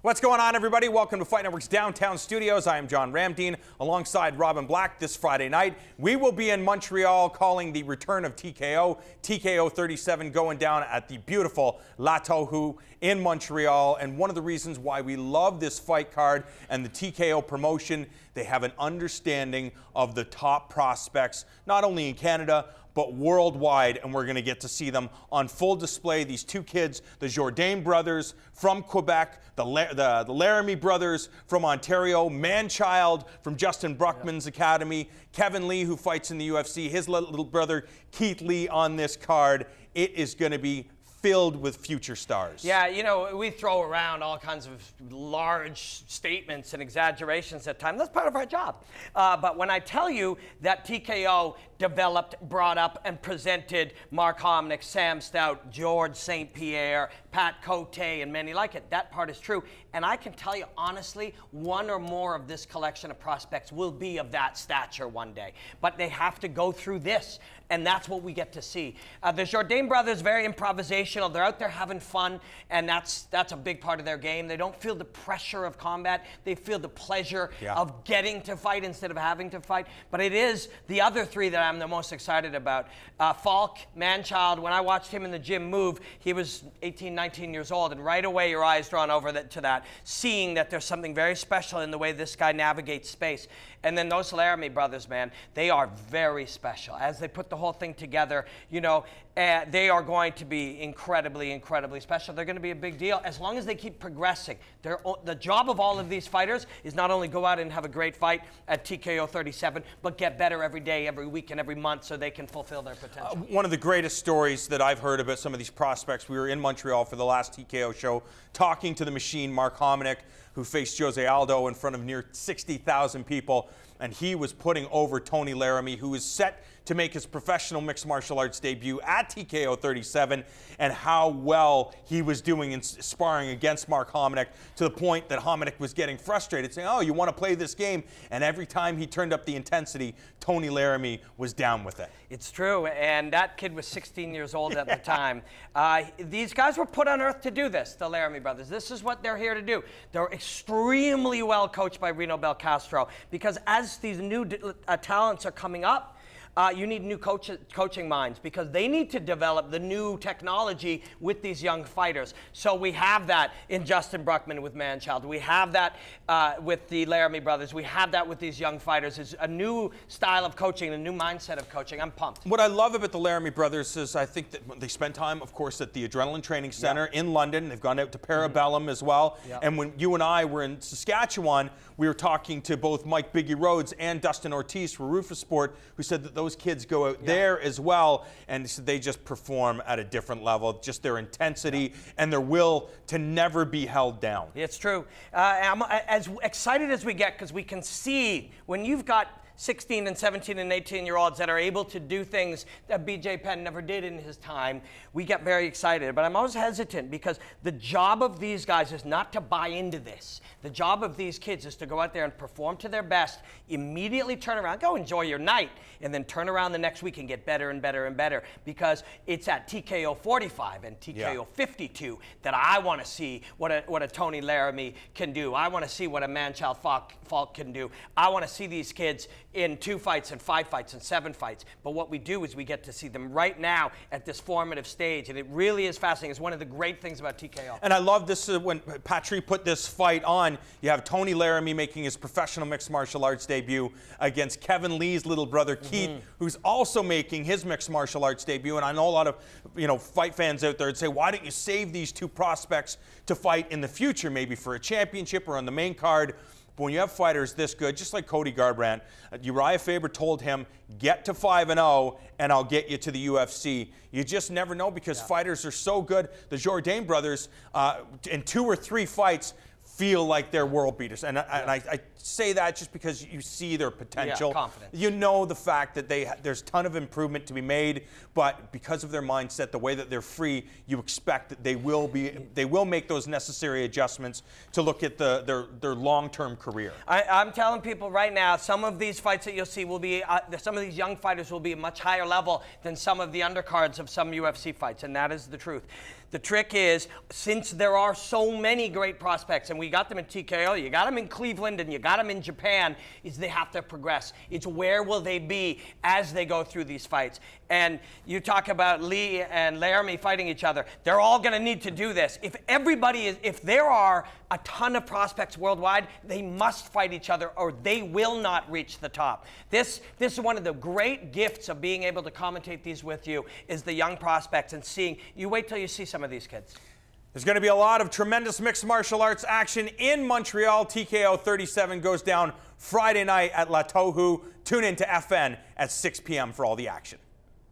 What's going on, everybody? Welcome to Fight Network's Downtown Studios. I am John Ramdeen alongside Robin Black this Friday night. We will be in Montreal calling the return of TKO. TKO 37 going down at the beautiful La Tohu in Montreal. And one of the reasons why we love this fight card and the TKO promotion, they have an understanding of the top prospects, not only in Canada, but worldwide, and we're going to get to see them on full display. These two kids, the Jourdain brothers from Quebec, the Laramie brothers from Ontario, Manchild from Justin Bruckman's academy, Kevin Lee, who fights in the UFC, his little brother Keith Lee on this card. It is going to be filled with future stars. Yeah, you know, we throw around all kinds of large statements and exaggerations at times. That's part of our job. But when I tell you that TKO developed, brought up, and presented Mark Hominick, Sam Stout, George St. Pierre, Pat Cote, and many like it, that part is true. And I can tell you honestly, one or more of this collection of prospects will be of that stature one day. But they have to go through this, and that's what we get to see. The Jourdain brothers, very improvisational. They're out there having fun, and that's a big part of their game. They don't feel the pressure of combat. They feel the pleasure of getting to fight instead of having to fight. But it is the other three that I'm the most excited about. Falk, Manchild, when I watched him in the gym move, he was 18, 19 years old, and right away your eyes drawn over to that, seeing that there's something very special in the way this guy navigates space. And then those Laramie brothers, man, they are very special. As they put the whole thing together, you know, they are going to be incredibly, incredibly special. They're going to be a big deal as long as they keep progressing. The job of all of these fighters is not only go out and have a great fight at TKO 37, but get better every day, every week, and every month so they can fulfill their potential. One of the greatest stories that I've heard about some of these prospects, we were in Montreal for the last TKO show talking to the machine, Mark Hominick, who faced Jose Aldo in front of near 60,000 people, and he was putting over Tony Laramie, who is set to make his professional mixed martial arts debut at TKO 37, and how well he was doing in sparring against Mark Hominick, to the point that Hominick was getting frustrated, saying, oh, you want to play this game? And every time he turned up the intensity, Tony Laramie was down with it. It's true, and that kid was 16 years old at the time. These guys were put on earth to do this, the Laramie brothers. This is what they're here to do. They're extremely well coached by Reno Belcastro, because as these new talents are coming up, you need new coaching minds, because they need to develop the new technology with these young fighters. So we have that in Justin Bruckman with Manchild. We have that with the Laramie brothers. We have that with these young fighters. It's a new style of coaching, a new mindset of coaching. I'm pumped. What I love about the Laramie brothers is I think that they spend time, of course, at the Adrenaline Training Center in London. They've gone out to Parabellum as well. And when you and I were in Saskatchewan, we were talking to both Mike Biggie Rhodes and Dustin Ortiz for Rufus Sport, who said that those kids go out there as well, and they just perform at a different level. Just their intensity and their will to never be held down. It's true. I'm as excited as we get, because we can see when you've got 16 and 17 and 18-year-olds that are able to do things that BJ Penn never did in his time, we get very excited. But I'm always hesitant, because the job of these guys is not to buy into this. The job of these kids is to go out there and perform to their best, immediately turn around, go enjoy your night, and then turn around the next week and get better and better and better, because it's at TKO 45 and TKO 52 that I want to see what a Tony Laramie can do. I want to see what a Manchild Falk can do. I want to see these kids in 2 fights and 5 fights and 7 fights. But what we do is we get to see them right now at this formative stage, and it really is fascinating. It's one of the great things about TKO. And I love this when Patry put this fight on. You have Tony Laramie making his professional mixed martial arts debut against Kevin Lee's little brother Keith, who's also making his mixed martial arts debut. And I know a lot of fight fans out there would say, why don't you save these two prospects to fight in the future, maybe for a championship or on the main card? But when you have fighters this good, just like Cody Garbrandt, Uriah Faber told him, get to 5-0 and I'll get you to the UFC. You just never know, because fighters are so good. The Jourdain brothers, in 2 or 3 fights, feel like they're world beaters. And I say that just because you see their potential. Confidence. You know the fact that there's a ton of improvement to be made, but because of their mindset, the way that they're free, you expect that they will make those necessary adjustments to look at their long-term career. I'm telling people right now, some of these fights that you'll see will be, some of these young fighters will be a much higher level than some of the undercards of some UFC fights, and that is the truth. The trick is, since there are so many great prospects, and we got them in TKO, you got them in Cleveland, and you got them in Japan, is they have to progress. It's where will they be as they go through these fights. And you talk about Lee and Laramie fighting each other. They're all going to need to do this. If there are a ton of prospects worldwide, they must fight each other or they will not reach the top. This is one of the great gifts of being able to commentate these with you, is the young prospects and seeing. You wait till you see some of these kids. There's going to be a lot of tremendous mixed martial arts action in Montreal. TKO 37 goes down Friday night at La Tohu. Tune in to FN at 6 p.m. for all the action.